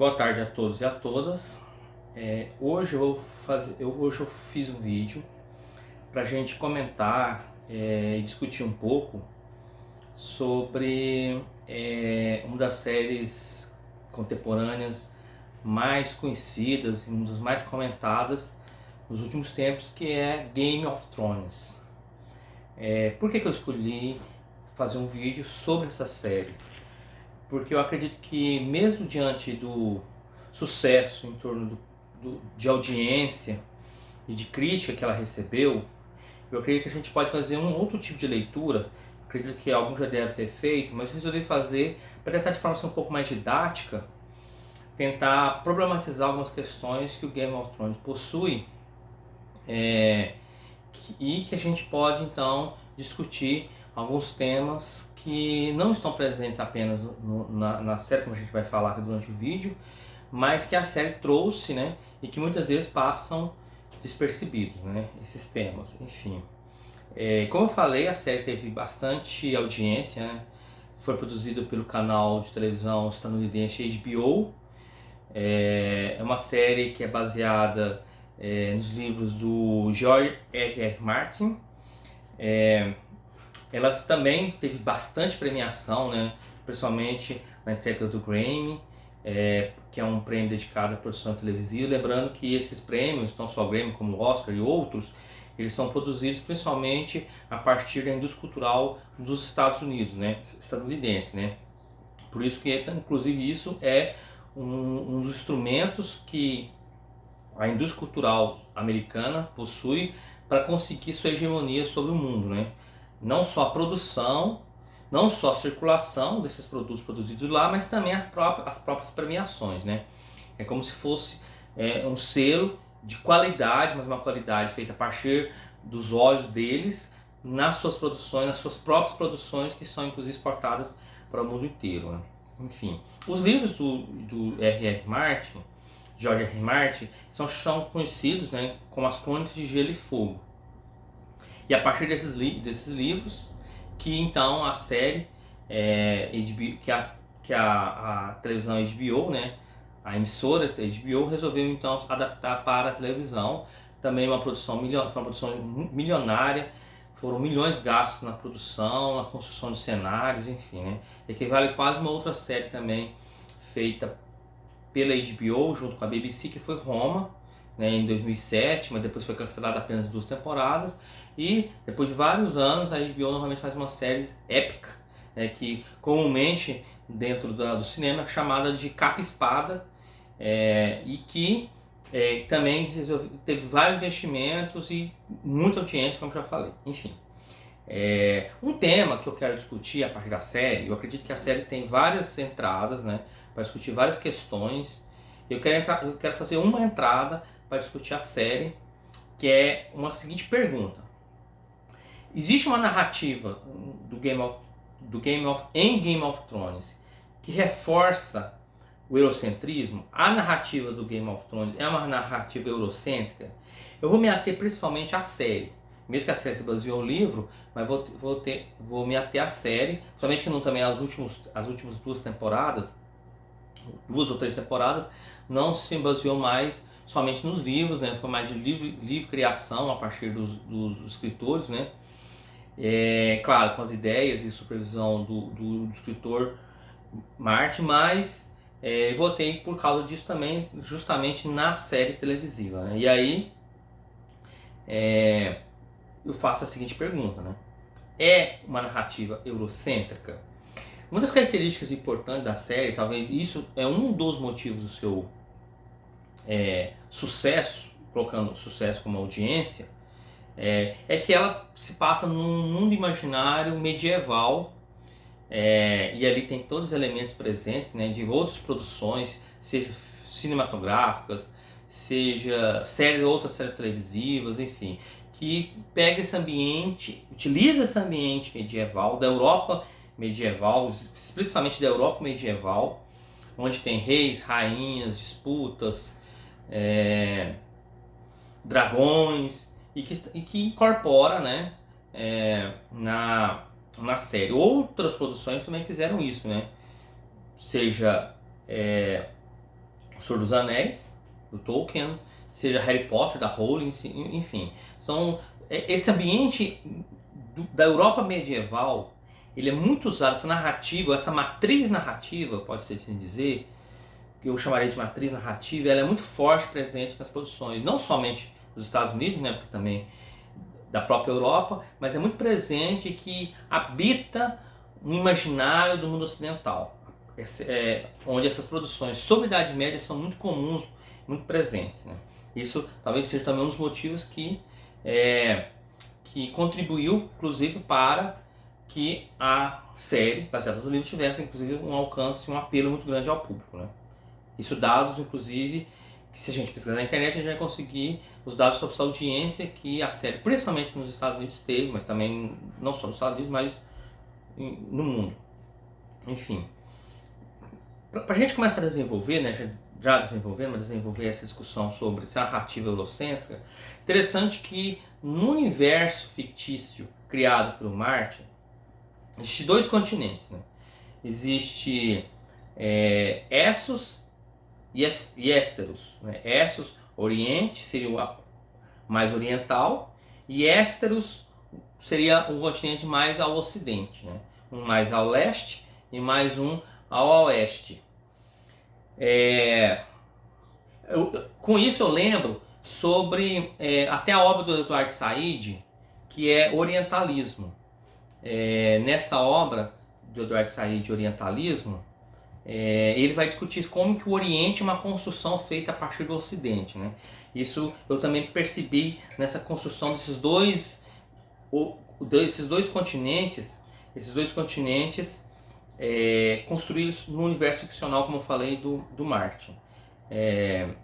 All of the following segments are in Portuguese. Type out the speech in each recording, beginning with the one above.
Boa tarde a todos e a todas. Hoje eu fiz um vídeo para a gente comentar e discutir um pouco sobre uma das séries contemporâneas mais conhecidas e uma das mais comentadas nos últimos tempos, que é Game of Thrones. Por que eu escolhi fazer um vídeo sobre essa série? Porque eu acredito que, mesmo diante do sucesso em torno de audiência e de crítica que ela recebeu, eu acredito que a gente pode fazer um outro tipo de leitura. Acredito que alguns já devem ter feito, mas eu resolvi fazer para tentar, de forma um pouco mais didática, tentar problematizar algumas questões que o Game of Thrones possui, e que a gente pode então discutir alguns temas que não estão presentes apenas na série, como a gente vai falar aqui durante o vídeo, mas que a série trouxe, né, e que muitas vezes passam despercebidos, né, esses temas. Enfim, como eu falei, a série teve bastante audiência, né, foi produzido pelo canal de televisão estadunidense HBO. É uma série que é baseada nos livros do George R.R. Martin. Ela também teve bastante premiação, né? Principalmente na entrega do Grammy, que é um prêmio dedicado à produção televisiva. Lembrando que esses prêmios, não só o Grammy como o Oscar e outros, eles são produzidos principalmente a partir da indústria cultural dos Estados Unidos, né? Estadunidense, né? Por isso que, inclusive, isso é um dos instrumentos que a indústria cultural americana possui para conseguir sua hegemonia sobre o mundo, né? Não só a produção, não só a circulação desses produtos produzidos lá, mas também as próprias premiações, né? É como se fosse um selo de qualidade, mas uma qualidade feita a partir dos olhos deles, nas suas produções, nas suas próprias produções, que são inclusive exportadas para o mundo inteiro, né? Enfim, os livros do R.R. Martin, George R. R. Martin, são conhecidos, né, como as Crônicas de Gelo e Fogo. E a partir desses livros, que então a série, HBO, a televisão HBO, né, a emissora HBO, resolveu então adaptar para a televisão. Também foi uma produção milionária, foram milhões gastos na produção, na construção de cenários, enfim, né, equivale quase uma outra série também feita pela HBO junto com a BBC, que foi Roma, né, em 2007, mas depois foi cancelada apenas 2 temporadas. E depois de vários anos a HBO novamente faz uma série épica, né, que comumente dentro do cinema é chamada de Capa e Espada, e que também teve vários investimentos e muita audiência, como eu já falei. Enfim, um tema que eu quero discutir a partir da série, eu acredito que a série tem várias entradas, né, para discutir várias questões. Eu quero fazer uma entrada para discutir a série, que é uma seguinte pergunta: existe uma narrativa em Game of Thrones que reforça o eurocentrismo? A narrativa do Game of Thrones é uma narrativa eurocêntrica? Eu vou me ater principalmente à série, mesmo que a série se baseou no livro, mas vou me ater à série, somente que não também as últimas 2 ou 3 temporadas, não se baseou mais somente nos livros, né? Foi mais de livre criação a partir dos escritores, né? Claro, com as ideias e supervisão do escritor Martin, mas votei por causa disso também, justamente na série televisiva, né? E aí eu faço a seguinte pergunta, né? É uma narrativa eurocêntrica? Uma das características importantes da série, talvez isso é um dos motivos do seu sucesso, colocando sucesso como audiência, é que ela se passa num mundo imaginário medieval, e ali tem todos os elementos presentes, né, de outras produções, seja cinematográficas, seja outras séries televisivas, enfim, que pega esse ambiente, utiliza esse ambiente medieval, da Europa medieval, especialmente da Europa medieval, onde tem reis, rainhas, disputas, dragões, e que incorpora, né, na série. Outras produções também fizeram isso, né? Seja Senhor dos Anéis, do Tolkien, seja Harry Potter, da Rowling, enfim. Esse ambiente da Europa medieval, ele é muito usado, essa narrativa, essa matriz narrativa, pode ser assim dizer, que eu chamaria de matriz narrativa, ela é muito forte presente nas produções, não somente dos Estados Unidos, né, porque também da própria Europa, mas é muito presente e que habita no imaginário do mundo ocidental, onde essas produções sobre a Idade Média são muito comuns, muito presentes, né? Isso talvez seja também um dos motivos que contribuiu, inclusive, para que a série, baseada nos livros, tivesse, inclusive, um alcance, um apelo muito grande ao público, né? Isso dados, inclusive, que se a gente pesquisar na internet, a gente vai conseguir os dados sobre essa audiência que a série, principalmente nos Estados Unidos, teve, mas também não só nos Estados Unidos, mas no mundo. Enfim, para a gente começar a desenvolver, né, já desenvolvendo, mas desenvolver essa discussão sobre essa narrativa eurocêntrica, interessante que no universo fictício criado pelo Martin, existem dois continentes, né? Existe Essos e Ésteros, né? Essos, Oriente, seria o mais oriental, e Ésteros seria um continente mais ao ocidente, né? Um mais ao leste e mais um ao oeste. Com isso eu lembro sobre até a obra do Eduardo Said, que é Orientalismo. Nessa obra do Eduardo Said, Orientalismo, ele vai discutir como que o Oriente é uma construção feita a partir do Ocidente, né? Isso eu também percebi nessa construção desses dois continentes, construídos no universo ficcional, como eu falei, do Martin.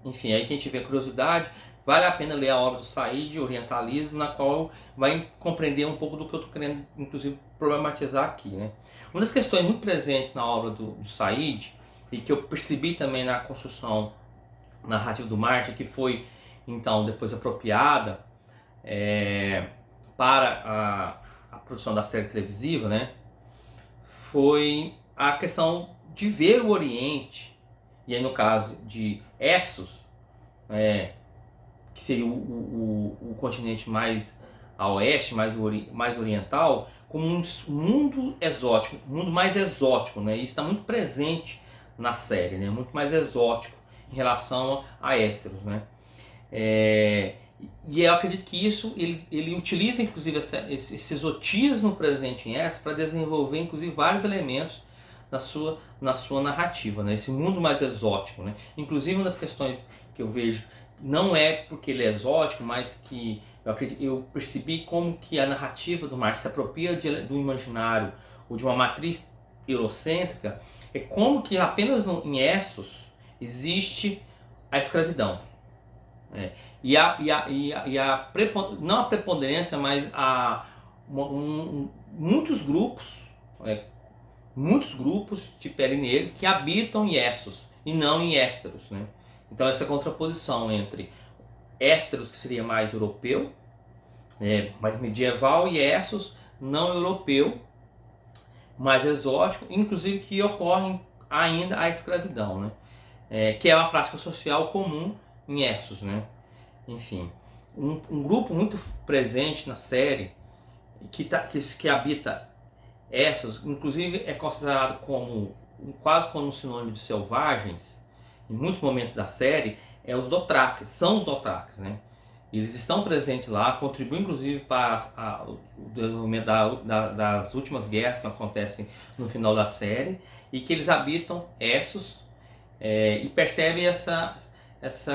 Enfim, aí quem tiver curiosidade, vale a pena ler a obra do Said, Orientalismo, na qual vai compreender um pouco do que eu estou querendo, inclusive, problematizar aqui, né? Uma das questões muito presentes na obra do Said, e que eu percebi também na construção narrativa do Martin, que foi, então, depois apropriada para a produção da série televisiva, né? Foi a questão de ver o Oriente, e aí no caso de Essos, que seria o continente mais a oeste, mais oriental, como um mundo exótico, um mundo mais exótico, né? Isso está muito presente na série, né? Muito mais exótico em relação a Ésteros, né? E eu acredito que isso ele utiliza inclusive esse exotismo presente em Ésteros para desenvolver inclusive vários elementos na sua narrativa, né? Esse mundo mais exótico, né? Inclusive uma das questões que eu vejo não é porque ele é exótico, mas que eu percebi como que a narrativa do Martin se apropria do imaginário ou de uma matriz eurocêntrica, é como que apenas em Essos existe a escravidão. Não a preponderância, mas muitos grupos de pele negra que habitam em Essos e não em Ésteros, né? Então essa contraposição entre Ésteros, que seria mais europeu, mais medieval, e Essos, não europeu, mais exótico, inclusive que ocorre ainda a escravidão, né? Que é uma prática social comum em Essos, né? Enfim, um grupo muito presente na série que habita Essos, inclusive é considerado quase como um sinônimo de selvagens em muitos momentos da série, os Dothraques, são os Dothraques, né? Eles estão presentes lá, contribuem inclusive para o desenvolvimento das últimas guerras que acontecem no final da série, e que eles habitam Essos, e percebem essa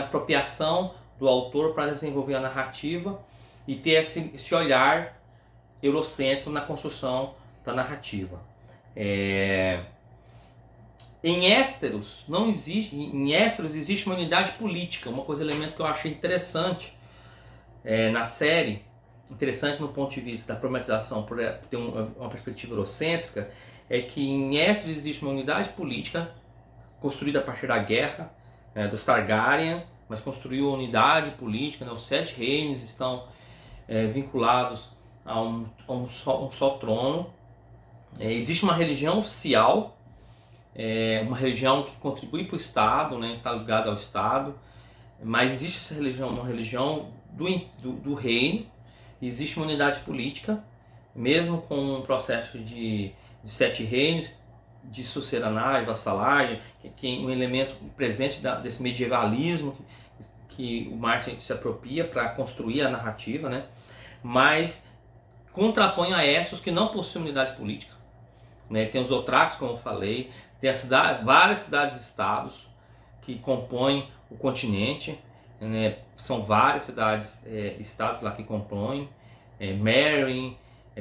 apropriação do autor para desenvolver a narrativa e ter esse olhar eurocêntrico na construção da narrativa. Em Ésteros existe uma unidade política, elemento que eu achei interessante na série, interessante no ponto de vista da problematização por ter uma perspectiva eurocêntrica, é que em Ésteros existe uma unidade política construída a partir da guerra dos Targaryen, mas construiu uma unidade política, né? Os 7 reinos estão vinculados a um só trono. Existe uma religião oficial, uma religião que contribui para o Estado, né, está ligada ao Estado, mas existe essa religião, uma religião do reino, existe uma unidade política, mesmo com um processo de sete reinos, de suceranagem, vassalagem, que é um elemento presente desse medievalismo que o Martin se apropria para construir a narrativa, né? Mas contrapõe a Essos, que não possui unidade política, né? Tem os Dothraques, como eu falei, tem várias cidades-estados que compõem o continente, né? São várias cidades-estados lá que compõem, Merin,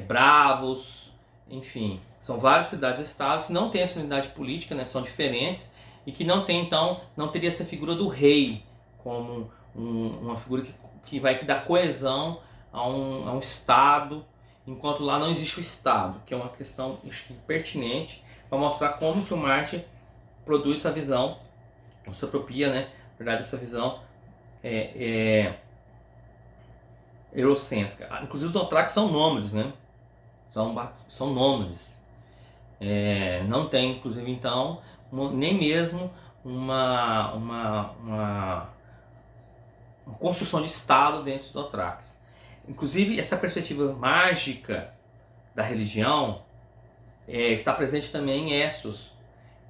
Bravos, enfim, são várias cidades-estados que não têm essa unidade política, né? São diferentes e que não tem, então, não teria essa figura do rei como uma figura que vai dar coesão a um Estado, enquanto lá não existe o Estado, que é uma questão pertinente para mostrar como que o Martin produz essa visão, ou se apropria, né, na verdade, essa visão eurocêntrica. Inclusive os Dothraques são nômades, né? São nômades. Não tem, inclusive, então, nem mesmo uma construção de Estado dentro dos Dothraques. Inclusive, essa perspectiva mágica da religião está presente também em Essos.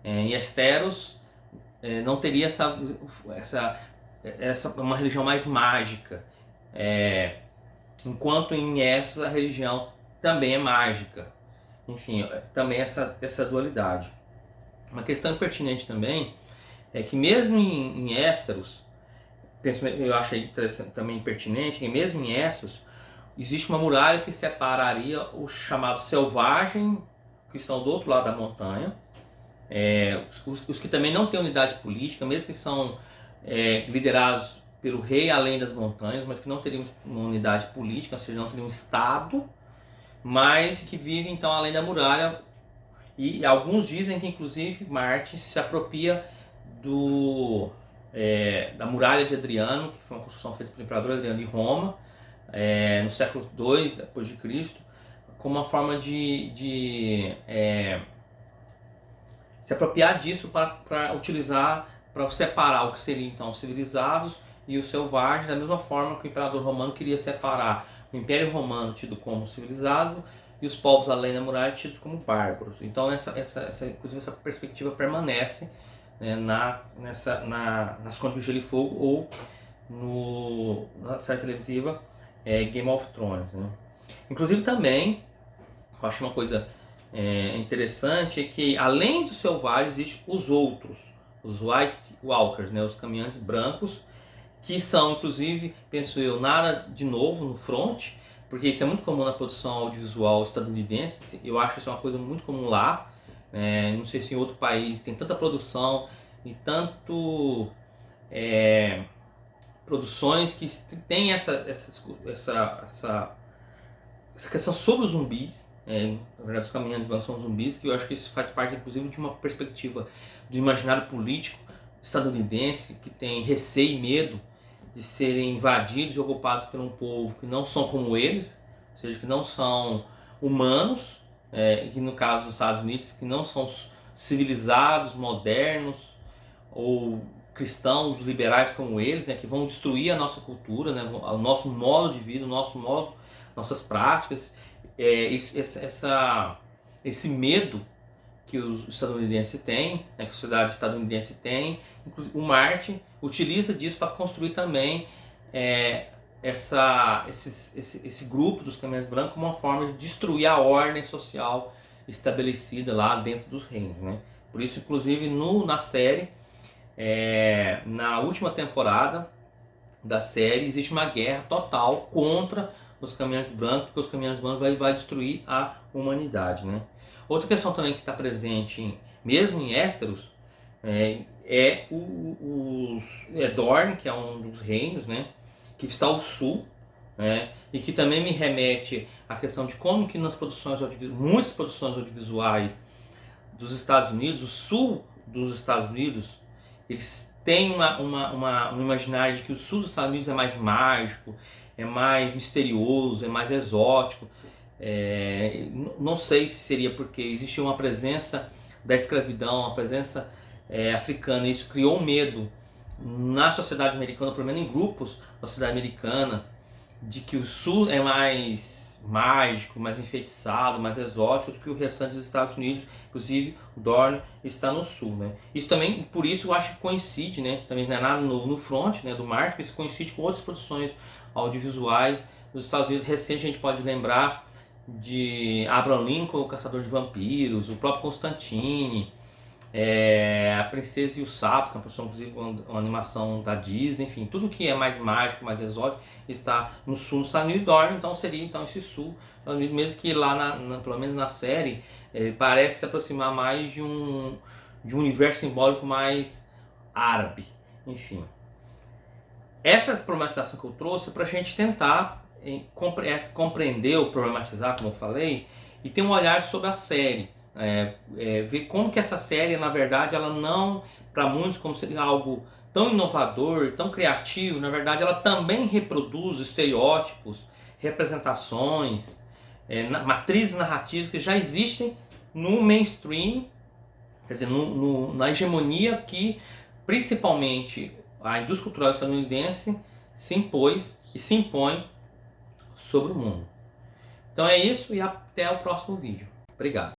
Em Esteros não teria uma religião mais mágica, enquanto em Essos a religião também é mágica. Enfim, também essa dualidade. Uma questão pertinente também é que mesmo em Esteros, eu achei também pertinente, que mesmo em Essos, existe uma muralha que separaria os chamados selvagens, que estão do outro lado da montanha, os que também não têm unidade política, mesmo que são liderados pelo rei além das montanhas, mas que não teriam uma unidade política, ou seja, não teriam um Estado, mas que vivem então além da muralha. E alguns dizem que inclusive Martin se apropria da muralha de Adriano, que foi uma construção feita pelo imperador Adriano de Roma, no século II depois de Cristo, como uma forma de se apropriar disso para utilizar, para separar o que seriam então os civilizados e os selvagens, da mesma forma que o imperador romano queria separar o Império Romano tido como civilizado e os povos além da muralha tidos como bárbaros. Então inclusive essa perspectiva permanece, né, nas Crônicas de Gelo e Fogo ou na série televisiva Game of Thrones, né? Inclusive também, eu acho uma coisa interessante, é que além dos selvagens existem os outros, os White Walkers, né, os caminhantes brancos, que são, inclusive, penso eu, nada de novo no front, porque isso é muito comum na produção audiovisual estadunidense. Eu acho isso uma coisa muito comum lá. Não sei se em outro país tem tanta produção e tanto produções que tem essa questão sobre os zumbis. Na verdade, os caminhantes brancos são zumbis, que eu acho que isso faz parte, inclusive, de uma perspectiva do imaginário político estadunidense, que tem receio e medo de serem invadidos e ocupados por um povo que não são como eles, ou seja, que não são humanos, que no caso dos Estados Unidos, que não são civilizados, modernos ou cristãos, liberais como eles, né, que vão destruir a nossa cultura, né, o nosso modo de vida, nossas práticas, esse medo que os estadunidenses têm, né, que a sociedade estadunidense tem. O Martin utiliza disso para construir também esse grupo dos caminhantes brancos como uma forma de destruir a ordem social estabelecida lá dentro dos reinos, né? Por isso, inclusive, na série, na última temporada da série, existe uma guerra total contra os caminhantes brancos, porque os caminhantes brancos vai destruir a humanidade, né? Outra questão também que está presente, mesmo em Esteros, Dorne, que é um dos reinos, né, que está ao sul, né, e que também me remete à questão de como que nas muitas produções audiovisuais dos Estados Unidos, o sul dos Estados Unidos, eles têm um imaginário de que o sul dos Estados Unidos é mais mágico, é mais misterioso, é mais exótico. Não sei se seria porque existe uma presença da escravidão, a presença africana, isso criou um medo na sociedade americana, pelo menos em grupos da sociedade americana, de que o sul é mais mágico, mais enfeitiçado, mais exótico do que o restante dos Estados Unidos. Inclusive o Dorne está no sul, né? Isso também, por isso eu acho que coincide, né? Também não é nada novo no front, né, do marketing, isso coincide com outras produções audiovisuais dos Estados Unidos. Recente a gente pode lembrar de Abraham Lincoln, o Caçador de Vampiros, o próprio Constantine, A Princesa e o Sapo, que é uma produção, inclusive, uma animação da Disney. Enfim, tudo que é mais mágico, mais exótico, está no sul dos Estados Unidos. Dorne, então seria então esse sul, mesmo que lá, pelo menos na série, parece se aproximar mais de um universo simbólico mais árabe. Enfim, essa problematização que eu trouxe para a gente tentar compreender ou problematizar, como eu falei, e ter um olhar sobre a série. Ver como que essa série, na verdade, ela não, para muitos, como seria algo tão inovador, tão criativo, na verdade ela também reproduz estereótipos, representações, matrizes narrativas que já existem no mainstream, quer dizer, na hegemonia que principalmente a indústria cultural estadunidense se impôs e se impõe sobre o mundo. Então é isso e até o próximo vídeo. Obrigado.